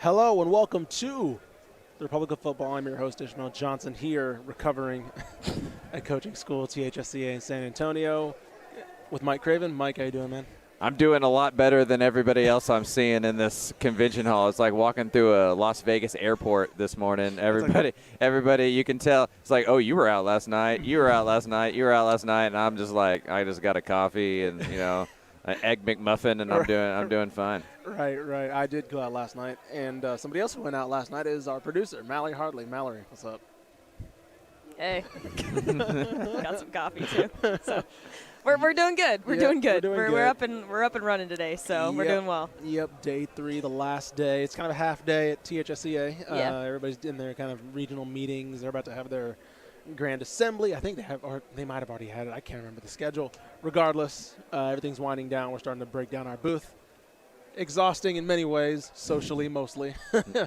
Hello and welcome to the Republic of Football. I'm your host, Ishmael Johnson, here recovering at coaching school, THSCA in San Antonio, with Mike Craven. Mike, how you doing, man? I'm doing a lot better than everybody else I'm seeing in this convention hall. It's like walking through a Las Vegas airport this morning. Everybody, you can tell. It's like, oh, you were out last night. You were out last night. You were out last night. And I'm just like, I just got a coffee and, an Egg McMuffin, and I'm doing fine. Right. I did go out last night. And somebody else who went out last night is our producer, Mallory Hardley. Mallory, what's up? Hey. Got some coffee, too. So. We're doing good. We're doing good. We're up and running today, so we're doing well. Yep, day 3, the last day. It's kind of a half day at THSCA. Yeah. Everybody's in their kind of regional meetings. They're about to have their grand assembly. I think they have, or they might have already had it. I can't remember the schedule. Regardless, everything's winding down. We're starting to break down our booth. Exhausting in many ways, socially mostly.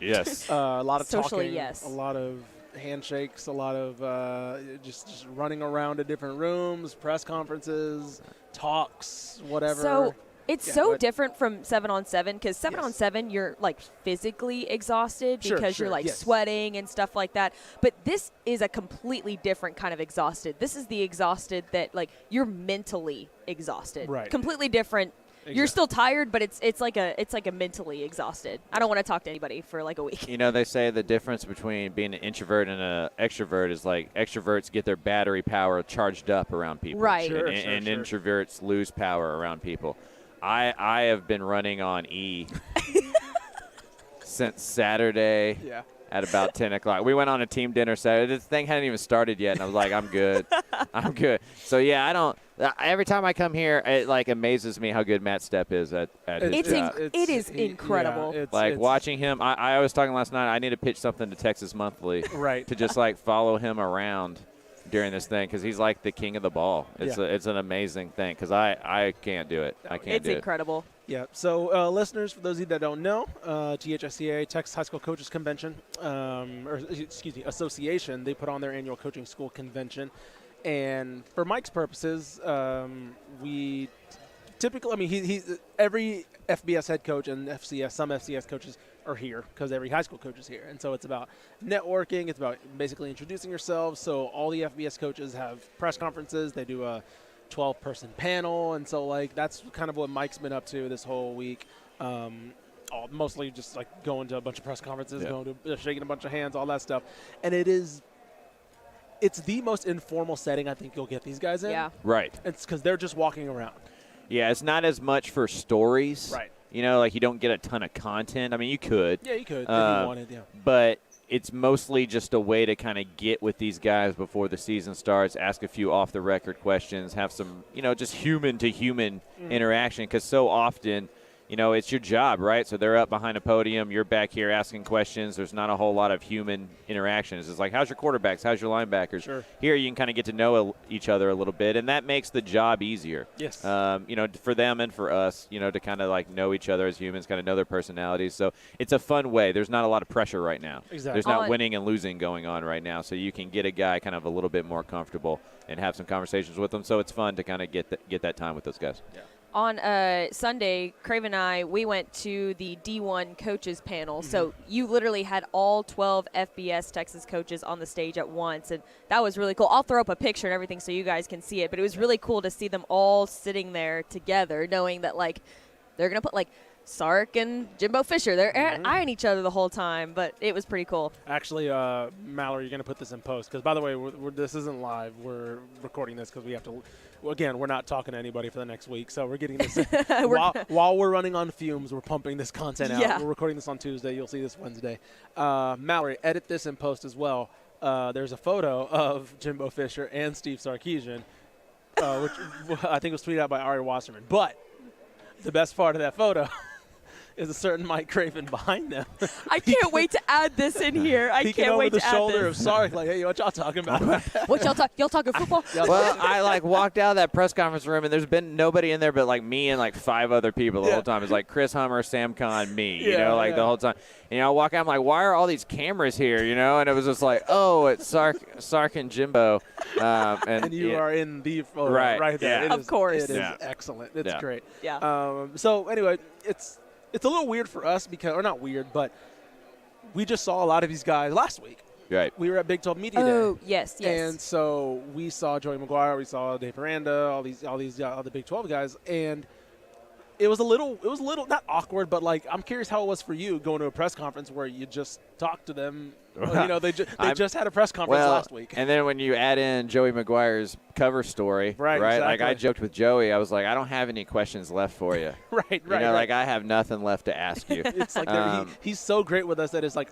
Yes. A lot of socially, talking. yes. A lot of handshakes, a lot of just running around to different rooms, press conferences, talks, whatever. So it's different from 7-on-7 because 7-on-7 you're like physically exhausted because you're like sweating and stuff like that. But this is a completely different kind of exhausted. This is the exhausted that like you're mentally exhausted. Right. Completely different. Exactly. You're still tired, but it's like a mentally exhausted. I don't want to talk to anybody for like a week. They say the difference between being an introvert and an extrovert is like extroverts get their battery power charged up around people. Right. And introverts lose power around people. I have been running on E since Saturday. Yeah. At about 10 o'clock. We went on a team dinner Saturday. This thing hadn't even started yet, and I was like, I'm good. I'm good. So, yeah, every time I come here, it, like, amazes me how good Matt Stepp is at his job. It is incredible. Yeah, watching him, I was talking last night, I need to pitch something to Texas Monthly to just, like, follow him around during this thing because he's like the king of the ball. It's an amazing thing because I can't do it. I can't do it. It's incredible. Yeah. So, listeners, for those of you that don't know, THSCA, Texas High School Coaches Convention, Association, they put on their annual coaching school convention. And for Mike's purposes, we typically, every FBS head coach and some FCS coaches are here because every high school coach is here. And so it's about networking. It's about basically introducing yourselves. So all the FBS coaches have press conferences. They do a 12-person panel, and so like that's kind of what Mike's been up to this whole week. Mostly just like going to a bunch of press conferences, going to shaking a bunch of hands, all that stuff. And it's the most informal setting I think you'll get these guys in. Yeah. Right. It's because they're just walking around. Yeah, it's not as much for stories. Right. Like you don't get a ton of content. I mean, you could. Yeah, you could if you wanted, yeah. But it's mostly just a way to kind of get with these guys before the season starts, ask a few off-the-record questions, have some, just human-to-human interaction because so often, it's your job, right? So they're up behind a podium. You're back here asking questions. There's not a whole lot of human interactions. It's like, how's your quarterbacks? How's your linebackers? Sure. Here you can kind of get to know each other a little bit, and that makes the job easier. Yes. For them and for us, to kind of like know each other as humans, kind of know their personalities. So it's a fun way. There's not a lot of pressure right now. Exactly. There's not winning and losing going on right now. So you can get a guy kind of a little bit more comfortable and have some conversations with them. So it's fun to kind of get that time with those guys. Yeah. On Sunday, Craven and I, we went to the D1 coaches panel. So you literally had all 12 FBS Texas coaches on the stage at once, and that was really cool. I'll throw up a picture and everything so you guys can see it, but it was really cool to see them all sitting there together, knowing that, like, they're going to put, like, Sark and Jimbo Fisher. They're eyeing each other the whole time, but it was pretty cool. Actually, Mallory, you're going to put this in post because, by the way, this isn't live. We're recording this because we have to. Again, we're not talking to anybody for the next week, so we're getting this while we're running on fumes. We're pumping this content out. Yeah. We're recording this on Tuesday. You'll see this Wednesday. Mallory, edit this in post as well. There's a photo of Jimbo Fisher and Steve Sarkisian, which I think was tweeted out by Ari Wasserman. But the best part of that photo is a certain Mike Craven behind them. I can't wait to add this in here. I can't wait to add this. Peeking over the shoulder of Sark, like, hey, what y'all talking about? What y'all talking football? Well, I like walked out of that press conference room, and there's been nobody in there but like me and like 5 other people the whole time. It's like Chris Hummer, Sam Kahn, me, the whole time. And I walk out, I'm like, why are all these cameras here? And it was just like, oh, it's Sark and Jimbo. And you are in the photo right there. Yeah. Of course. It is excellent. It's great. Yeah. So anyway, it's a little weird for us because, or not weird, but we just saw a lot of these guys last week. Right. We were at Big 12 Media Day. Oh, yes. And so we saw Joey McGuire, we saw Dave Aranda, all these other Big 12 guys, and it was a little not awkward, but like I'm curious how it was for you going to a press conference where you just talked to them. They just had a press conference last week. And then when you add in Joey McGuire's cover story, right? Exactly. Like I joked with Joey, I was like, I don't have any questions left for you. Right. Like I have nothing left to ask you. It's like he's so great with us that it's like,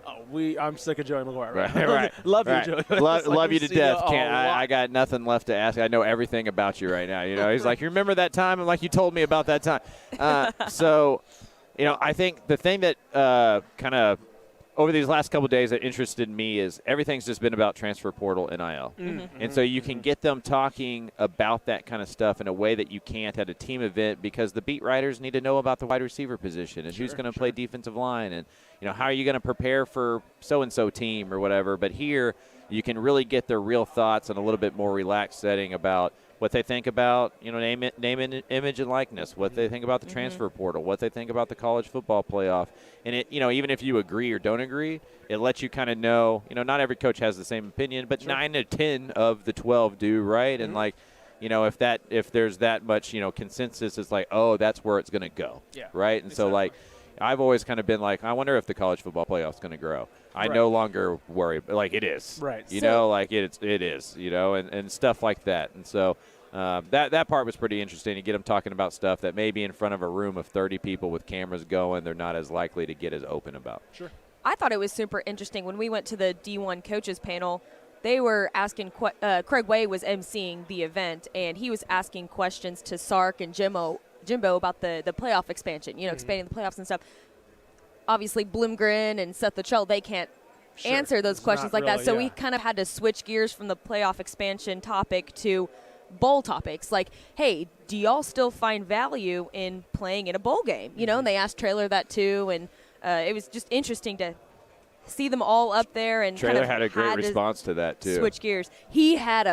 I'm sick of Joey McGuire. Right. Love you, Joey. Love you to death. I got nothing left to ask. I know everything about you right now. He's like, you remember that time? I'm like, you told me about that time. So, I think the thing that kind of over these last couple of days that interested me is everything's just been about transfer portal NIL. Mm-hmm. And so you can get them talking about that kind of stuff in a way that you can't at a team event because the beat writers need to know about the wide receiver position and who's going to play defensive line and, how are you going to prepare for so-and-so team or whatever. But here you can really get their real thoughts in a little bit more relaxed setting about what they think about, name, image, and likeness, what they think about the transfer portal, what they think about the college football playoff. And, it, even if you agree or don't agree, it lets you kind of know, not every coach has the same opinion, but 9 to 10 of the 12 do, right? And, if there's that much, consensus, it's like, oh, that's where it's going to go, right? And so, I've always kind of been like, I wonder if the college football playoff is going to grow. I no longer worry, but it is, right? It is, and stuff like that. And so that part was pretty interesting to get them talking about stuff that maybe in front of a room of 30 people with cameras going, they're not as likely to get as open about. Sure. I thought it was super interesting when we went to the D1 coaches panel. They were asking, Craig Way was emceeing the event, and he was asking questions to Sark and Jimbo about the playoff expansion, expanding the playoffs and stuff. Obviously, Bloomgren and Seth Luttrell, they can't answer those questions like that. So we kind of had to switch gears from the playoff expansion topic to bowl topics. Like, hey, do y'all still find value in playing in a bowl game? And they asked Traylor that too. And it was just interesting to see them all up there. And Traylor had a great response to that too. Switch gears. He had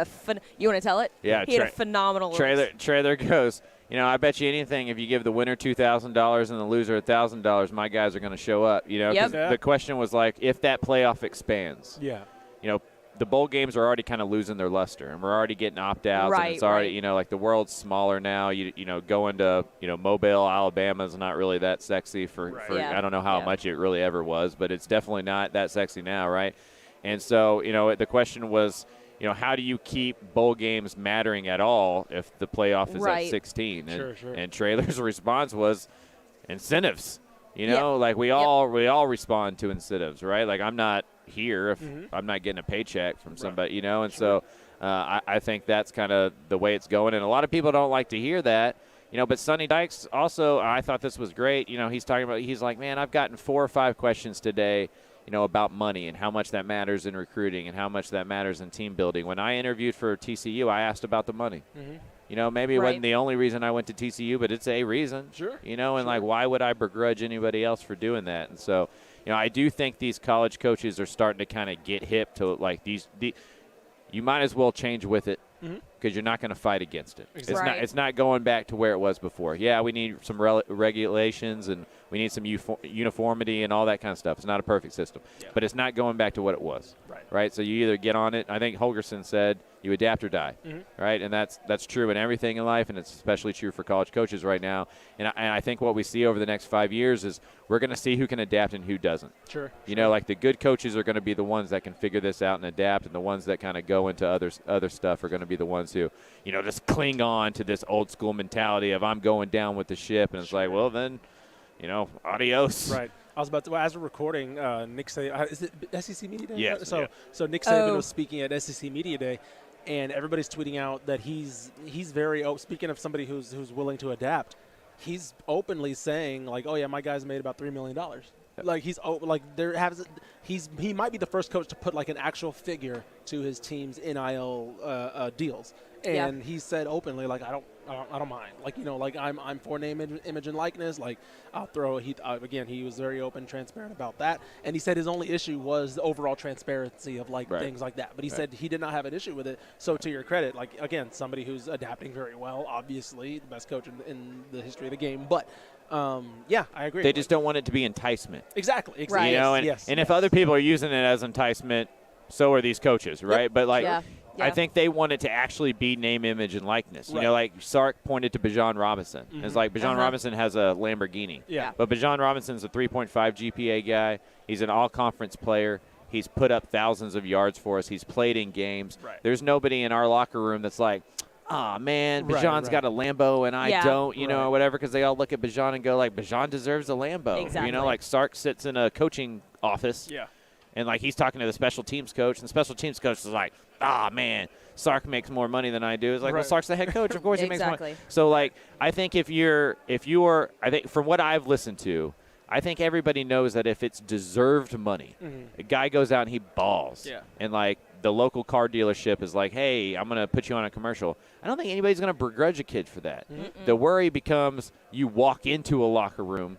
you want to tell it? Yeah. He had a phenomenal Traylor goes, I bet you anything if you give the winner $2,000 and the loser $1,000, my guys are going to show up. 'Cause the question was like, if that playoff expands, the bowl games are already kind of losing their luster, and we're already getting opt-outs, and it's already, the world's smaller now. Going to, Mobile, Alabama is not really that sexy for I don't know how much it really ever was, but it's definitely not that sexy now, right? And so, the question was, how do you keep bowl games mattering at all if the playoff is at 16? And Traylor's response was incentives. We all respond to incentives, right? Like, I'm not here if I'm not getting a paycheck from somebody, and so I think that's kind of the way it's going. And a lot of people don't like to hear that, but Sonny Dykes also, I thought this was great. He's like, man, I've gotten 4 or 5 questions today, about money and how much that matters in recruiting and how much that matters in team building. When I interviewed for TCU, I asked about the money. Maybe it wasn't the only reason I went to TCU, but it's a reason. Sure. Like, why would I begrudge anybody else for doing that? And so, I do think these college coaches are starting to kind of get hip to, like, you might as well change with it because you're not going to fight against it. Exactly. It's not going back to where it was before. Yeah, we need some regulations and we need some uniformity and all that kind of stuff. It's not a perfect system, but it's not going back to what it was. Right? So you either get on it. I think Holgerson said you adapt or die, right? And that's true in everything in life, and it's especially true for college coaches right now. And I think what we see over the next 5 years is we're going to see who can adapt and who doesn't. Sure. Like the good coaches are going to be the ones that can figure this out and adapt, and the ones that kind of go into other stuff are going to be the ones who, just cling on to this old school mentality of I'm going down with the ship, and it's like, well, then, adios. Right. I was about to, as we're recording, Nick Saban, is it SEC Media Day? Yes. So Nick Saban was speaking at SEC Media Day, and everybody's tweeting out that he's very, speaking of somebody who's willing to adapt, he's openly saying, like, oh, yeah, my guys made about $3 million. Like, he might be the first coach to put, like, an actual figure to his team's NIL deals. And he said openly, like, I don't mind. Like, like I'm for name, image, and likeness. Like, I'll throw. Again, he was very open, transparent about that. And he said his only issue was the overall transparency of things like that. But he said he did not have an issue with it. So to your credit, like again, somebody who's adapting very well. Obviously, the best coach in the history of the game. But yeah, I agree. They just don't want it to be enticement. Exactly. Right. And if other people are using it as enticement, so are these coaches, right? Yep. But Yeah. I think they want it to actually be name, image, and likeness. Right. Like Sark pointed to Bijan Robinson. It's like Bijan Robinson has a Lamborghini. Yeah. But Bijan Robinson's a 3.5 GPA guy. He's an all-conference player. He's put up thousands of yards for us. He's played in games. Right. There's nobody in our locker room that's like, oh, man, Bijan's got a Lambo and I don't, or whatever, because they all look at Bijan and go, like, Bijan deserves a Lambo. Exactly. Like Sark sits in a coaching office. Yeah. And, like, he's talking to the special teams coach, and the special teams coach is like, man, Sark makes more money than I do. It's like, well, Sark's the head coach. Of course he makes money. So, like, I think I think from what I've listened to, I think everybody knows that if it's deserved money, a guy goes out and he balls. Yeah. And, like, the local car dealership is like, hey, I'm going to put you on a commercial. I don't think anybody's going to begrudge a kid for that. The worry becomes you walk into a locker room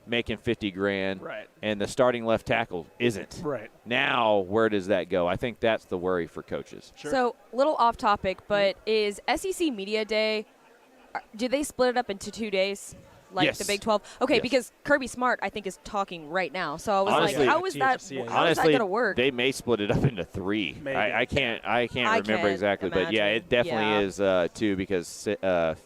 making $50,000, Right. and the starting left tackle isn't. Right. Now, where does that go? I think that's the worry for coaches. Sure. So, little off topic, but is SEC Media Day, do they split it up into 2 days? Like Yes. the Big 12? Okay, Yes. because Kirby Smart, I think, is talking right now. So I was Honestly, like, how is that Honestly, going to work? they may split it up into 3. Maybe. I can't remember can't exactly, but yeah, it imagine. definitely is 2 because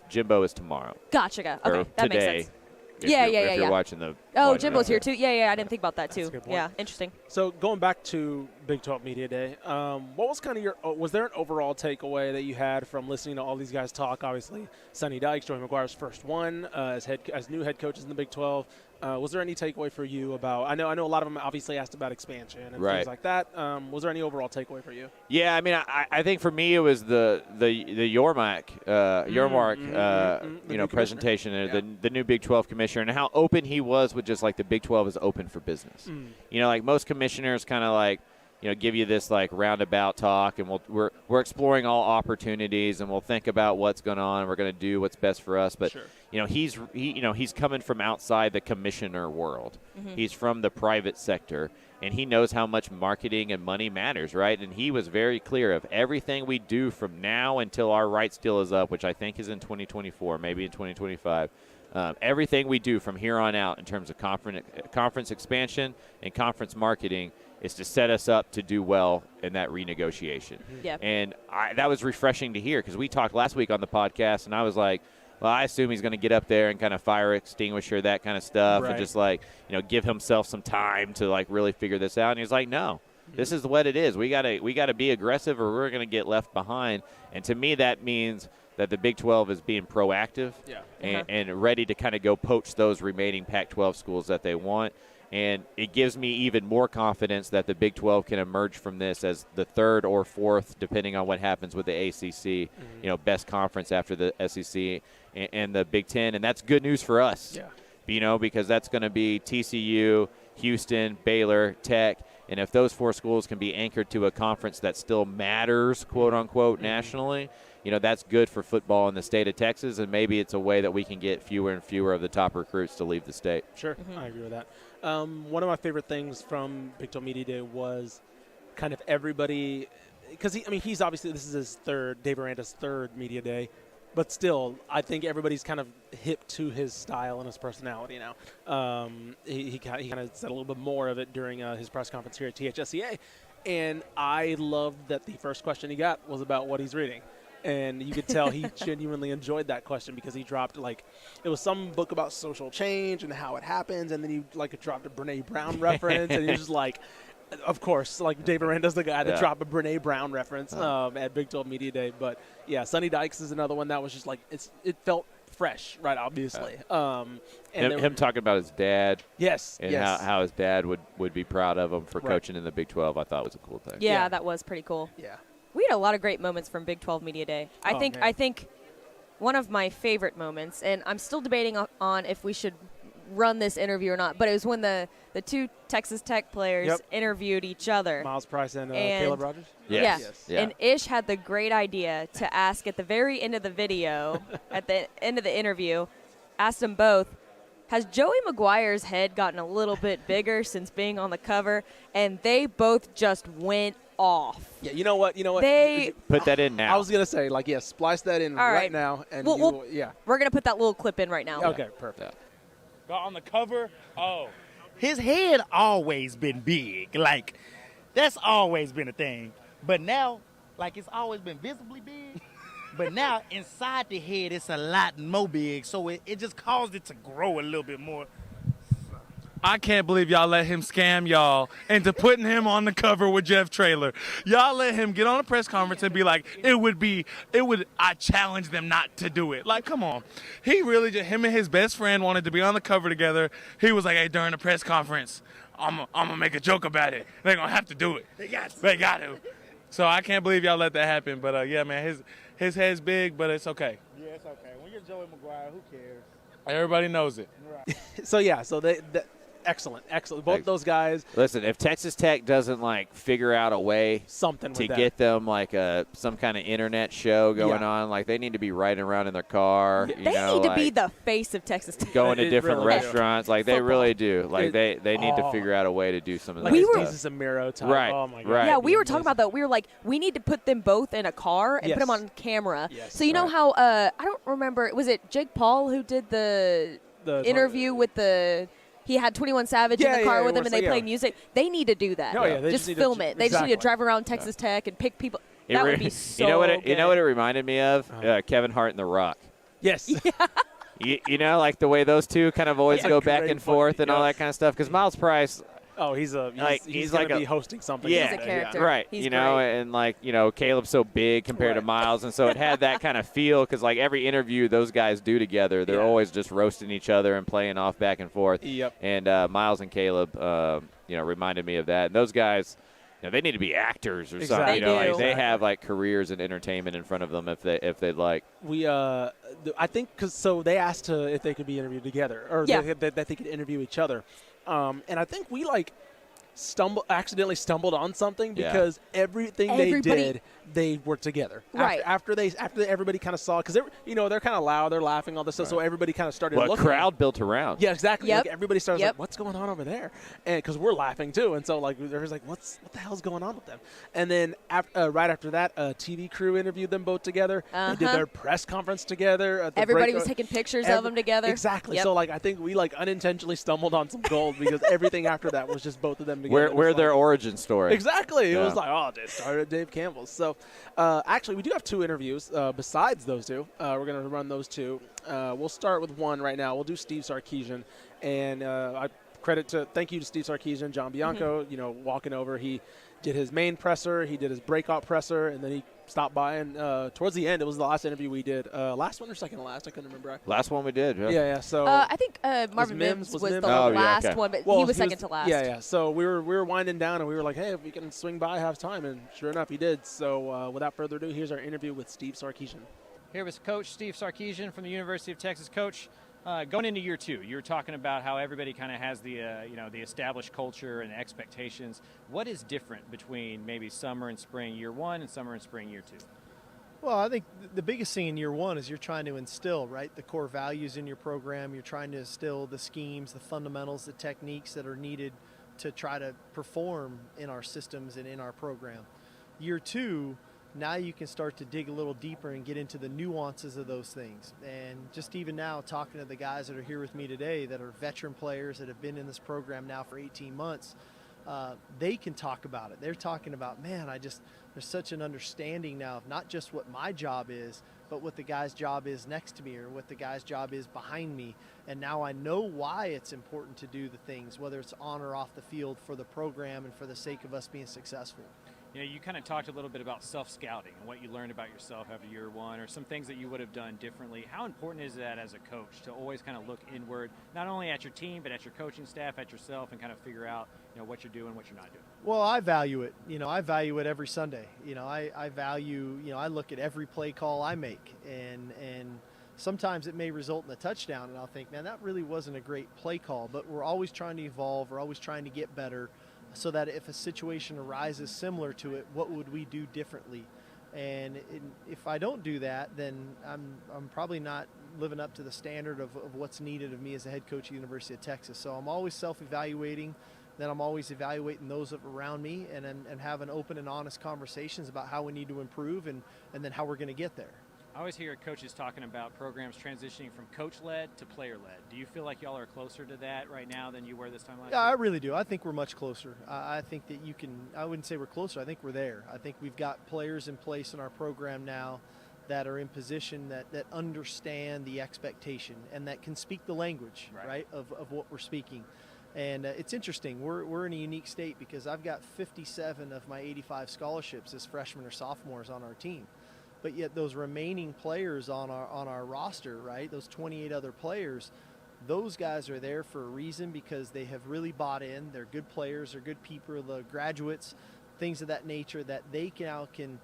Jimbo is tomorrow. Gotcha. Or Okay, that today. makes sense. If Yeah, you're watching the. Oh, watching Jimbo's the- here too. Yeah, I didn't think about that That's too. a good point. Yeah, interesting. So going back to Big 12 Media Day, what was kind of was there an overall takeaway that you had from listening to all these guys talk? Obviously, Sonny Dykes, Joey McGuire's first one as new head coaches in the Big 12. Was there any takeaway for you about? I know a lot of them obviously asked about expansion and things like that. Was there any overall takeaway for you? Yeah, I mean, I think for me it was the Yormark presentation, the new Big 12 commissioner, and how open he was with just like the Big 12 is open for business. Like most commissioners kind of like, give you this like roundabout talk, and we're exploring all opportunities, and we'll think about what's going on, and we're going to do what's best for us. But he's coming from outside the commissioner world. He's from the private sector, and he knows how much marketing and money matters, right? And he was very clear of everything we do from now until our rights deal is up, which I think is in 2024, maybe in 2025. Everything we do from here on out in terms of conference expansion and conference marketing is to set us up to do well in that renegotiation. Yeah. And that was refreshing to hear, because we talked last week on the podcast, and I was like, well, I assume he's going to get up there and kind of fire extinguisher, that kind of stuff, and just like, give himself some time to like really figure this out. And he's like, no, this is what it is. We gotta be aggressive, or we're going to get left behind. And to me, that means that the Big 12 is being proactive and ready to kind of go poach those remaining Pac-12 schools that they want. And it gives me even more confidence that the Big 12 can emerge from this as the third or fourth, depending on what happens with the ACC, best conference after the SEC and the Big 10. And that's good news for us, because that's going to be TCU, Houston, Baylor, Tech. And if those 4 schools can be anchored to a conference that still matters, quote unquote, nationally, that's good for football in the state of Texas, and maybe it's a way that we can get fewer and fewer of the top recruits to leave the state. Sure, I agree with that. One of my favorite things from Big 12 Media Day was kind of everybody, because he's obviously, this is his Dave Aranda's third Media Day, but still, I think everybody's kind of hip to his style and his personality now. He kind of said a little bit more of it during his press conference here at THSCA, and I loved that the first question he got was about what he's reading. And you could tell he genuinely enjoyed that question, because he dropped, it was some book about social change and how it happens, and then he, dropped a Brene Brown reference, and he was just like, of course, Dave Aranda's the guy that dropped a Brene Brown reference at Big 12 Media Day. But, yeah, Sonny Dykes is another one that was just it felt fresh, right, obviously. And him talking about his dad. Yes. And how his dad would be proud of him for coaching in the Big 12, I thought was a cool thing. Yeah, that was pretty cool. Yeah. We had a lot of great moments from Big 12 Media Day. I think one of my favorite moments, and I'm still debating on if we should run this interview or not, but it was when the two Texas Tech players interviewed each other. Miles Price and Caleb Rogers? Yes. Yeah. And Ish had the great idea to ask at the very end of the video, at the end of the interview, asked them both, has Joey Maguire's head gotten a little bit bigger since being on the cover? And they both just went off. Yeah, you know what? They put that in now. I was going to say, splice that in right now. And we're going to put that little clip in right now. Okay, perfect. Got on the cover, his head always been big. Like, that's always been a thing. But now, it's always been visibly big. But now, inside the head, it's a lot more big. So it just caused it to grow a little bit more. I can't believe y'all let him scam y'all into putting him on the cover with Jeff Traylor. Y'all let him get on a press conference and be like, I challenge them not to do it. Like, come on. He really him and his best friend wanted to be on the cover together. He was like, hey, during the press conference, I'm going to make a joke about it. They're going to have to do it. They got to. So I can't believe y'all let that happen. But, yeah, man, his head's big, but it's okay. Yeah, it's okay. When you're Joey Maguire, who cares? Everybody knows it. Right. So excellent. Both those guys. Listen, if Texas Tech doesn't figure out a way to get them some kind of internet show going on, they need to be riding around in their car. They need to be the face of Texas Tech. Going to different restaurants, they really do. They need to figure out a way to do some of that stuff. Jesus and Miro type. Right. Oh my God. Right. Yeah, we were talking about that. We were like, we need to put them both in a car and put them on camera. Yes. So you know how I don't remember. Was it Jake Paul who did the interview with the? He had 21 Savage in the car with him, and they played music. They need to do that. They just film it. They just need to drive around Texas Tech and pick people. That would be so good. You know what it reminded me of? Kevin Hart and The Rock. Yes. Yeah. You know, the way those two kind of always go back and forth and all that kind of stuff. Because Miles Price. Oh, he's going to be hosting something. Yeah, he's a character. Right. He's great. And Caleb's so big compared to Miles, and so it had that kind of feel because every interview those guys do together, they're always just roasting each other and playing off back and forth. Yep. And Miles and Caleb, reminded me of that. And those guys, they need to be actors or something. They have careers in entertainment in front of them if they'd like. We I think they asked if they could be interviewed together or that they could interview each other. And I think we accidentally stumbled on something because everything they did, they were together. Right. After everybody kind of saw, because they're kind of loud, they're laughing, all this stuff. So everybody kind of started looking. Well, a crowd built around. Yeah, exactly. Yep. Everybody started what's going on over there? And because we're laughing too, and so there's what the hell's going on with them? And then right after that, a TV crew interviewed them both together. They did their press conference together. Everybody was taking pictures of them together. Exactly. Yep. So I think we unintentionally stumbled on some gold because everything after that was just both of them together. We're their origin story. Exactly. It was it started at Dave Campbell's. So actually, we do have two interviews besides those two. We're going to run those two. We'll start with one right now. We'll do Steve Sarkisian. And thank you to Steve Sarkisian, John Bianco, walking over. He did his main presser. He did his breakout presser. And then he stopped by. And towards the end, it was the last interview we did. Last one or second to last? I couldn't remember. Last one we did. Yeah. So I think Marvin Mims was the last one, but he was second to last. Yeah. So we were winding down, and we were like, hey, if we can swing by, have time. And sure enough, he did. So without further ado, here's our interview with Steve Sarkisian. Here with Coach Steve Sarkisian from the University of Texas. Coach, going into year two, you were talking about how everybody kind of has the the established culture and expectations. What is different between maybe summer and spring year one and summer and spring year two? Well, I think the biggest thing in year one is you're trying to instill, the core values in your program. You're trying to instill the schemes, the fundamentals, the techniques that are needed to try to perform in our systems and in our program. Year two, now you can start to dig a little deeper and get into the nuances of those things. And just even now, talking to the guys that are here with me today that are veteran players that have been in this program now for 18 months, they can talk about it. They're talking about, man, there's such an understanding now of not just what my job is, but what the guy's job is next to me or what the guy's job is behind me. And now I know why it's important to do the things, whether it's on or off the field, for the program and for the sake of us being successful. You kind of talked a little bit about self-scouting and what you learned about yourself after year one, or some things that you would have done differently. How important is that as a coach to always kind of look inward, not only at your team, but at your coaching staff, at yourself, and kind of figure out, what you're doing, what you're not doing? Well, I value it. I value it every Sunday. I value, I look at every play call I make, and sometimes it may result in a touchdown, and I'll think, man, that really wasn't a great play call. But we're always trying to evolve. We're always trying to get better so that if a situation arises similar to it, what would we do differently? And if I don't do that, then I'm probably not living up to the standard of what's needed of me as a head coach at the University of Texas. So I'm always self-evaluating. Then I'm always evaluating those around me and having open and honest conversations about how we need to improve and then how we're going to get there. I always hear coaches talking about programs transitioning from coach-led to player-led. Do you feel like y'all are closer to that right now than you were this time last year? Yeah, I really do. I think we're much closer. I think that I wouldn't say we're closer. I think we're there. I think we've got players in place in our program now that are in position that understand the expectation and that can speak the language, right, of what we're speaking. And it's interesting. We're in a unique state because I've got 57 of my 85 scholarships as freshmen or sophomores on our team. But yet those remaining players on our roster, right, those 28 other players, those guys are there for a reason because they have really bought in. They're good players, they're good people, the graduates, things of that nature that they can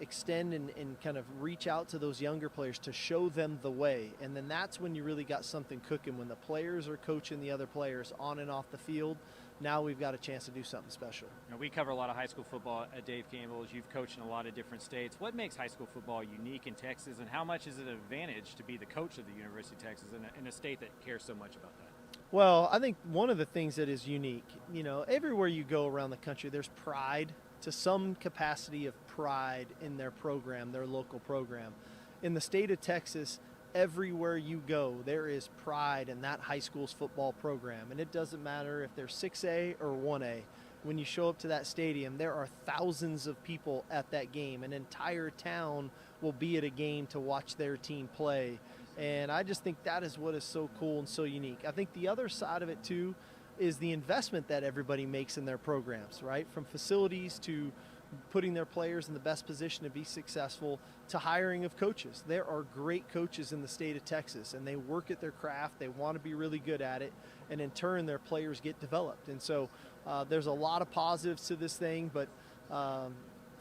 extend and kind of reach out to those younger players to show them the way. And then that's when you really got something cooking, when the players are coaching the other players on and off the field. Now we've got a chance to do something special. You know, we cover a lot of high school football at Dave Campbell's. You've coached in a lot of different states. What makes high school football unique in Texas, and how much is it an advantage to be the coach of the University of Texas in a state that cares so much about that? Well, I think one of the things that is unique, everywhere you go around the country, there's pride, to some capacity of pride in their program, their local program. In the state of Texas, everywhere you go, there is pride in that high school's football program. And it doesn't matter if they're 6A or 1A. When you show up to that stadium, there are thousands of people at that game. An entire town will be at a game to watch their team play. And I just think that is what is so cool and so unique. I think the other side of it, too, is the investment that everybody makes in their programs, right? From facilities to putting their players in the best position to be successful to hiring of coaches. There are great coaches in the state of Texas, and they work at their craft. They want to be really good at it, and in turn, their players get developed. And so there's a lot of positives to this thing, but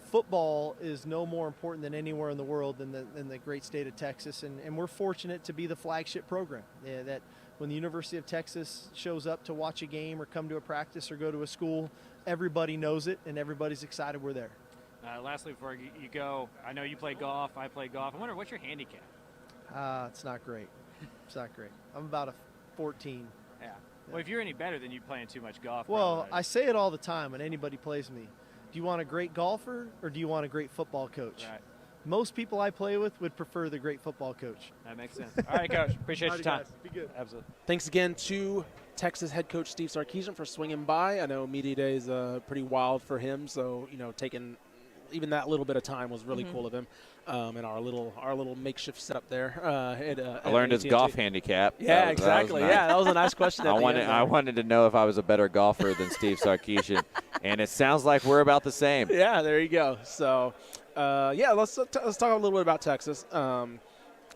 football is no more important than anywhere in the world than the great state of Texas, and we're fortunate to be the flagship program. That when the University of Texas shows up to watch a game or come to a practice or go to a school, everybody knows it and everybody's excited we're there. Lastly, before you go, I know you play golf, I play golf. I wonder, what's your handicap? It's not great. It's not great. I'm about a 14. Yeah. Well, if you're any better, then you're playing too much golf. Well, I say it all the time when anybody plays me. Do you want a great golfer or do you want a great football coach? Right. Most people I play with would prefer the great football coach. That makes sense. All right, Coach. Appreciate your time. Guys, be good. Absolutely. Thanks again to Texas head coach Steve Sarkisian for swinging by. I know media day is pretty wild for him, so taking even that little bit of time was really cool of him. And our little makeshift setup there. I learned his golf handicap. Yeah, exactly. That was a nice question. I wanted to know if I was a better golfer than Steve Sarkisian, and it sounds like we're about the same. Yeah, there you go. So, let's talk a little bit about Texas.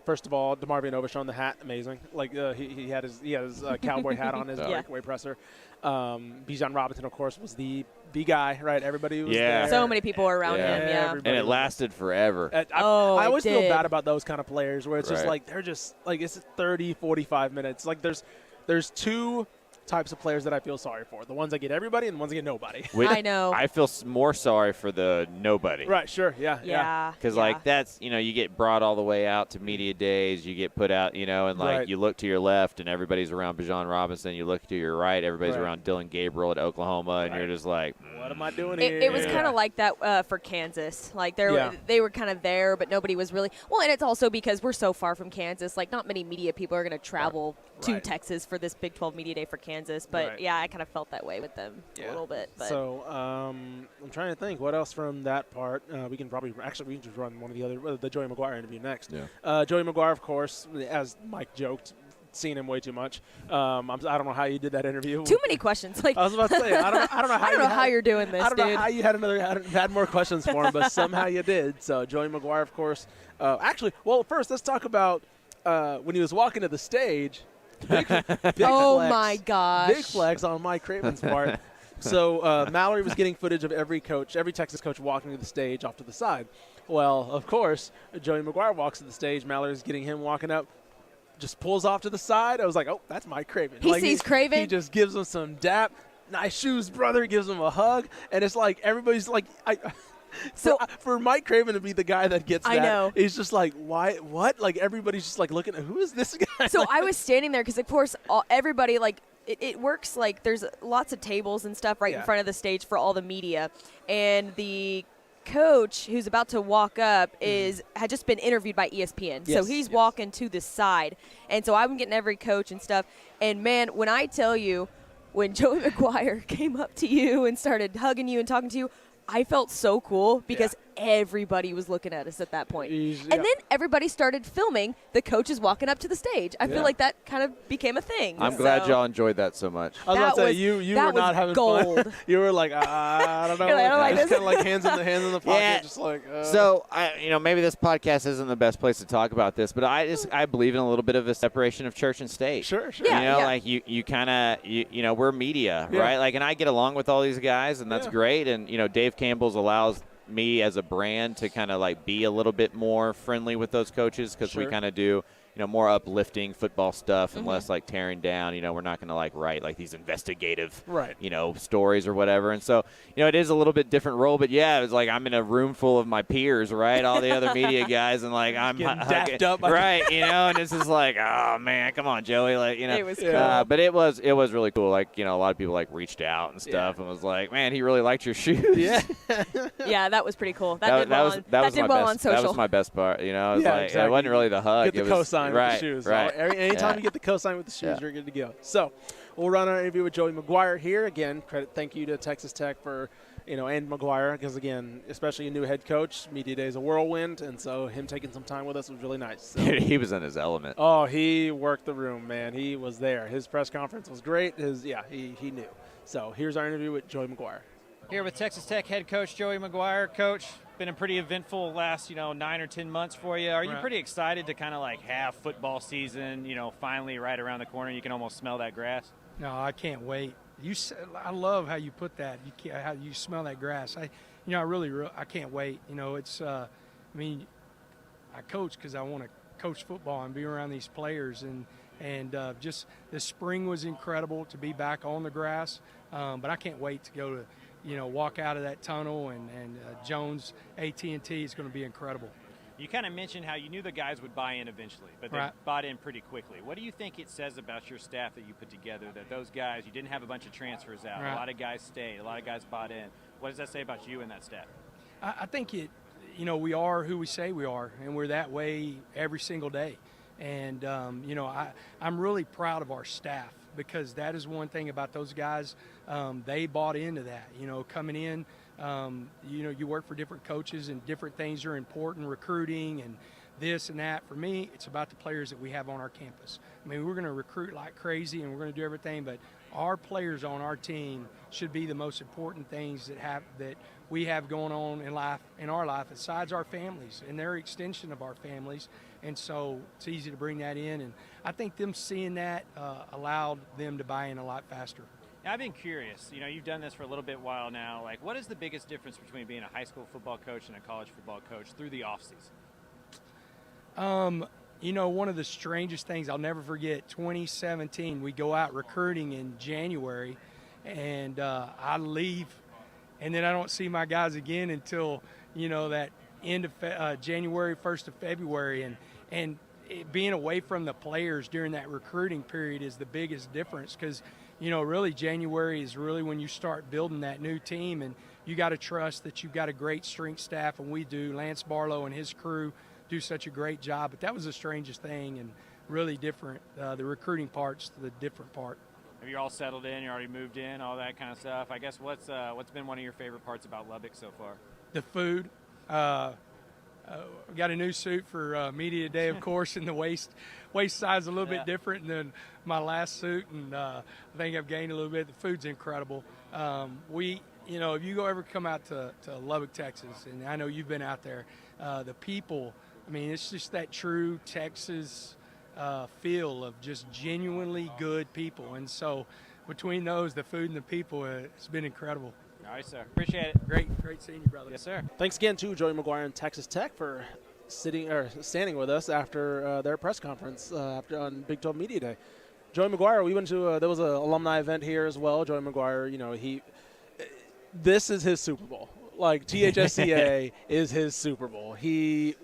First of all, DeMarvion Overshown, the hat, amazing. Like he had his cowboy hat on his breakaway presser. Bijan Robinson, of course, was the big guy, right? Everybody was there. So many people were around him, And it lasted forever. I always feel bad about those kind of players where it's just like they're just like it's 30, 45 minutes. Like there's two types of players that I feel sorry for. The ones that get everybody and the ones that get nobody. I know. I feel more sorry for the nobody. Right, sure, yeah. Because, that's, you get brought all the way out to media days. You get put out, and, you look to your left and everybody's around Bijan Robinson. You look to your right, everybody's around Dylan Gabriel at Oklahoma, and you're just like, what am I doing here? It was kind of like that for Kansas. Like, they were kind of there, but nobody was really – well, and it's also because we're so far from Kansas. Like, not many media people are going to travel to Texas for this Big 12 Media Day for Kansas. But, I kind of felt that way with them a little bit. But. So, I'm trying to think. What else from that part? We can just run one of the other – the Joey McGuire interview next. Yeah. Joey McGuire, of course, as Mike joked, seen him way too much. I don't know how you did that interview. Too many questions. Like I was about to say, I don't know how you're doing this, dude. I don't know how you had more questions for him, but somehow you did. So Joey McGuire, of course. First let's talk about when he was walking to the stage. Big oh flex, my gosh! Big flex on Mike Craven's part. So Mallory was getting footage of every Texas coach walking to the stage off to the side. Well, of course, Joey McGuire walks to the stage. Mallory's getting him walking up. Just pulls off to the side. I was like, oh, that's Mike Craven. He sees Craven. He just gives him some dap. Nice shoes, brother. Gives him a hug. And it's like everybody's like, for Mike Craven to be the guy that gets that, I know. he's just like, why, what? Like everybody's just like looking at, who is this guy? So I was standing there because, of course, everybody, like, it works like there's lots of tables and stuff right in front of the stage for all the media. And the coach who's about to walk up had just been interviewed by ESPN. So he's walking to the side. And so I'm getting every coach and stuff. And, man, when I tell you, when Joey McGuire came up to you and started hugging you and talking to you, I felt so cool because everybody was looking at us at that point. And then everybody started filming the coaches walking up to the stage. I feel like that kind of became a thing. I'm glad y'all enjoed that so much. I was about to say, you were not having gold. fun. You were like, I don't know. Like, I don't like just this. kind of like hands in the pocket, just like. So, maybe this podcast isn't the best place to talk about this, but I believe in a little bit of a separation of church and state. Sure. Yeah, like you kind of, we're media, right? Like, and I get along with all these guys, and that's great. And, Dave Campbell's allows me as a brand to kind of like be a little bit more friendly with those coaches because we kind of do more uplifting football stuff and less like tearing down. We're not going to like write like these investigative stories or whatever. And so it is a little bit different role, but it was like I'm in a room full of my peers, right? All the other media guys, and like I'm dapped up, right? And it's just like, oh man, come on, Joey, like It was cool. but it was really cool. Like a lot of people like reached out and stuff and was like, man, he really liked your shoes. Yeah, that was pretty cool. That did well on social. That was my best part. It was exactly. It wasn't really the hug. Get the cosign with the shoes. Right. Anytime you get the cosign with the shoes, you're good to go. So we'll run our interview with Joey McGuire here. Again, thank you to Texas Tech for, and McGuire, because, again, especially a new head coach, media day is a whirlwind, and so him taking some time with us was really nice. So. He was in his element. Oh, he worked the room, man. He was there. His press conference was great. He knew. So here's our interview with Joey McGuire. Here with Texas Tech head coach Joey McGuire. Coach, been a pretty eventful last 9 or 10 months for you. Are you pretty excited to kind of like have football season finally right around the corner? You can almost smell that grass. No, I can't wait. I love how you put that. How you smell that grass. I can't wait. It's I coach because I want to coach football and be around these players, and just the spring was incredible to be back on the grass. But I can't wait to go to walk out of that tunnel, and Jones AT&T is going to be incredible. You kind of mentioned how you knew the guys would buy in eventually, but they bought in pretty quickly. What do you think it says about your staff that you put together, that those guys, you didn't have a bunch of transfers out, a lot of guys stayed, a lot of guys bought in? What does that say about you and that staff? I think we are who we say we are, and we're that way every single day. And, I'm really proud of our staff, because that is one thing about those guys. They bought into that, coming in. You work for different coaches and different things are important, recruiting and this and that. For me, it's about the players that we have on our campus. We're going to recruit like crazy and we're going to do everything, but our players on our team should be the most important things that we have going on in our life, besides our families, and they're extension of our families. And so it's easy to bring that in, and I think them seeing that allowed them to buy in a lot faster. Now, I've been curious. You've done this for a little bit while now. Like, what is the biggest difference between being a high school football coach and a college football coach through the offseason? One of the strangest things I'll never forget, 2017, we go out recruiting in January, and I leave, and then I don't see my guys again until, that end of January, 1st of February. And being away from the players during that recruiting period is the biggest difference, because, really January is really when you start building that new team, and you got to trust that you've got a great strength staff, and we do. Lance Barlow and his crew do such a great job. But that was the strangest thing and really different. The recruiting part's the different part. Have you all settled in? You already moved in, all that kind of stuff. I guess what's been one of your favorite parts about Lubbock so far? The food. We got a new suit for media day, of course, and the waist size is a little bit different than my last suit, and I think I've gained a little bit. The food's incredible. If you ever come out to Lubbock, Texas, and I know you've been out there, the people, it's just that true Texas feel of just genuinely good people. And so between those, the food and the people, it's been incredible. All right, sir. Appreciate it. Great seeing you, brother. Yes, sir. Thanks again to Joey McGuire and Texas Tech for standing with us after their press conference on Big 12 Media Day. Joey McGuire, we went to there was an alumni event here as well. Joey McGuire, this is his Super Bowl. Like THSCA is his Super Bowl. It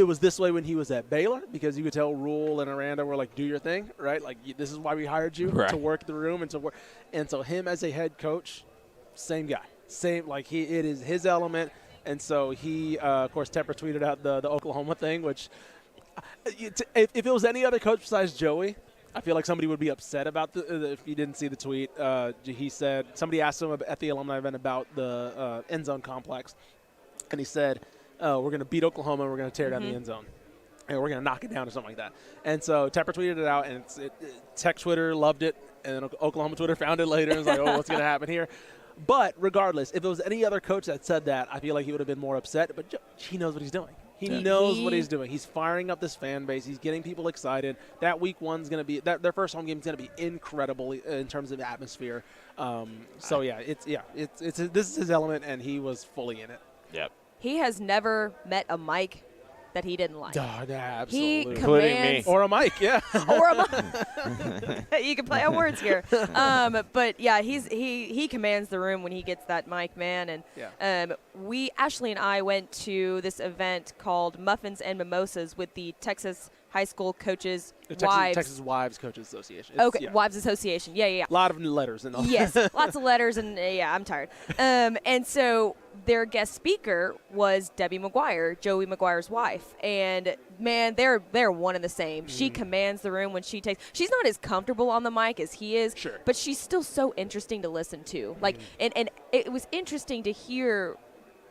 was this way when he was at Baylor, because you could tell Rule and Aranda were like, do your thing, right? Like, this is why we hired you, to work the room and to work. And so him as a head coach, same guy, it is his element. And so he, of course, Tepper tweeted out the Oklahoma thing, which if it was any other coach besides Joey, I feel like somebody would be upset about if you didn't see the tweet. He said, somebody asked him at the alumni event about the end zone complex, and he said, we're going to beat Oklahoma and we're going to tear down the end zone. And we're going to knock it down or something like that. And so Tepper tweeted it out, and Tech Twitter loved it, and then Oklahoma Twitter found it later and was like, oh, what's going to happen here? But regardless, if it was any other coach that said that, I feel like he would have been more upset. But he knows what he's doing. He knows what he's doing. He's firing up this fan base. He's getting people excited. That week one's going to be their first home game is going to be incredible in terms of atmosphere. This is his element, and he was fully in it. Yep. He has never met a Mike that he didn't like. Absolutely. He Including me. commands, Or a mic, yeah. or a Mike. You can play on words here. But yeah, he commands the room when he gets that mic, man. And Ashley and I went to this event called Muffins and Mimosas with the Texas High School Coaches Wives. Texas Wives Coaches Association. Wives Association. Yeah. A lot of letters and all. Yes, lots of letters, and I'm tired. And so their guest speaker was Debbie McGuire, Joey McGuire's wife, and man, they're one and the same. She commands the room when she takes. She's not as comfortable on the mic as he is, sure, but she's still so interesting to listen to. Like, and it was interesting to hear.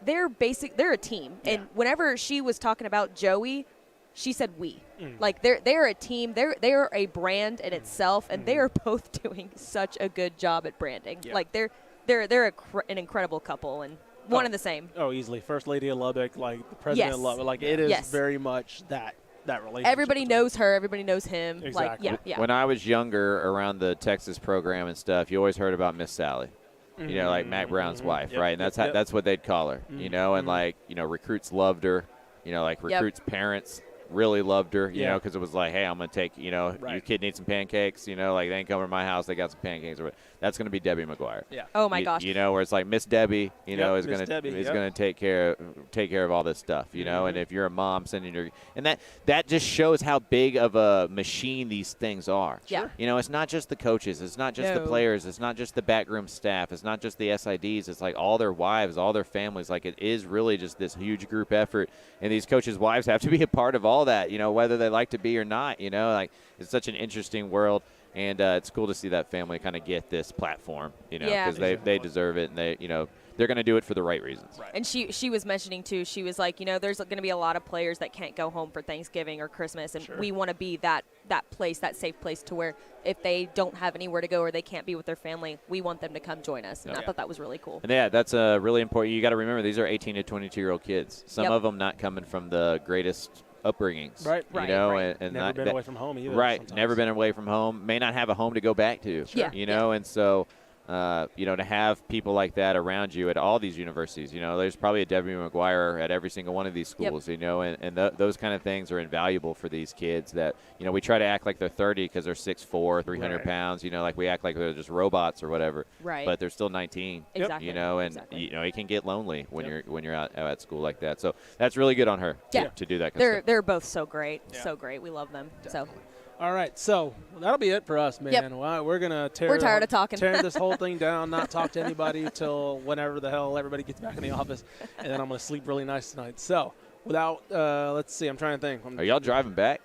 They're a team, and whenever she was talking about Joey, she said we. Like they're a team. They're a brand in itself, and they are both doing such a good job at branding. Yeah. Like they're an incredible couple and one and the same. Oh, easily. First Lady of Lubbock, like the President of Lubbock. Like it is very much that relationship. Everybody knows her. Everybody knows him. Exactly. Like yeah. When I was younger, around the Texas program and stuff, you always heard about Miss Sally. You know, like Matt Brown's wife, right? And that's what they'd call her. You know, and recruits loved her. You know, like recruits' parents really loved her, you know, because it was like, hey, I'm going to take, your kid needs some pancakes, like they ain't coming to my house, they got some pancakes. That's going to be Debbie McGuire. Yeah. Oh my gosh. You know, where it's like Miss Debbie, is going to take care of all this stuff, know, and if you're a mom sending your, and that just shows how big of a machine these things are. Yeah. You know, it's not just the coaches, it's not just the players, it's not just the backroom staff, it's not just the SIDs, it's like all their wives, all their families. Like it is really just this huge group effort, and these coaches' wives have to be a part of all that, whether they like to be or not. Like it's such an interesting world, and it's cool to see that family kind of get this platform, because they deserve it, and they're going to do it for the right reasons. Right. And she was mentioning too, she was like, there's going to be a lot of players that can't go home for Thanksgiving or Christmas, and we want to be that place, that safe place to where if they don't have anywhere to go or they can't be with their family, we want them to come join us. And I thought that was really cool. And that's really important. You got to remember, these are 18 to 22-year-old kids. Some of them not coming from the greatest upbringings, right? And never been away from home either. Right, sometimes. Never been away from home. May not have a home to go back to. And so, to have people like that around you at all these universities, there's probably a Debbie McGuire at every single one of these schools, and those kind of things are invaluable for these kids. That we try to act like they're 30 because they're 6'4", 300 pounds. Like we act like they're just robots or whatever. Right. But they're still 19. Exactly. And it can get lonely when you're out at school like that. So that's really good on her to do that. They're both so great, so great. We love them. Definitely. All right, so that'll be it for us, man. Yep. Well, we're gonna We're tired of talking. tear this whole thing down, not talk to anybody until whenever the hell everybody gets back in the office, and then I'm gonna sleep really nice tonight. So, without, let's see, I'm trying to think. Are y'all driving back?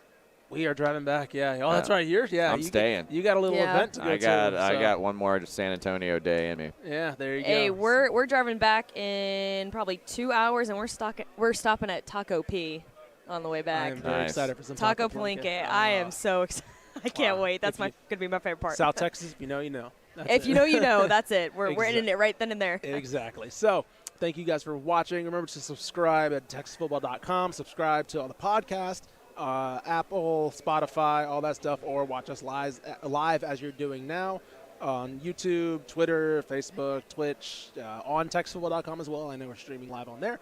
We are driving back. Yeah. Oh, that's right. I'm staying. You got a little event to go to. I got one more San Antonio day in me. Yeah, there you go. Hey, we're driving back in probably 2 hours, and we're stopping at Taco P on the way back. I am very excited for some Taco Palenque. I am so excited. I can't wait. That's going to be my favorite part. South Texas, if you know, you know. If you know, you know. That's it. We're ending it right then and there. Exactly. So, thank you guys for watching. Remember to subscribe at TexasFootball.com. Subscribe to all the podcasts, Apple, Spotify, all that stuff, or watch us live as you're doing now. on YouTube, Twitter, Facebook, Twitch, on THSCA.com as well. I know we're streaming live on there.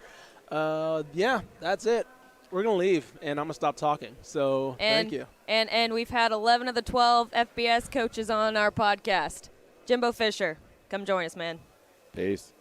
Yeah, that's it. We're going to leave, and I'm going to stop talking. So thank you. And we've had 11 of the 12 FBS coaches on our podcast. Jimbo Fisher, come join us, man. Peace.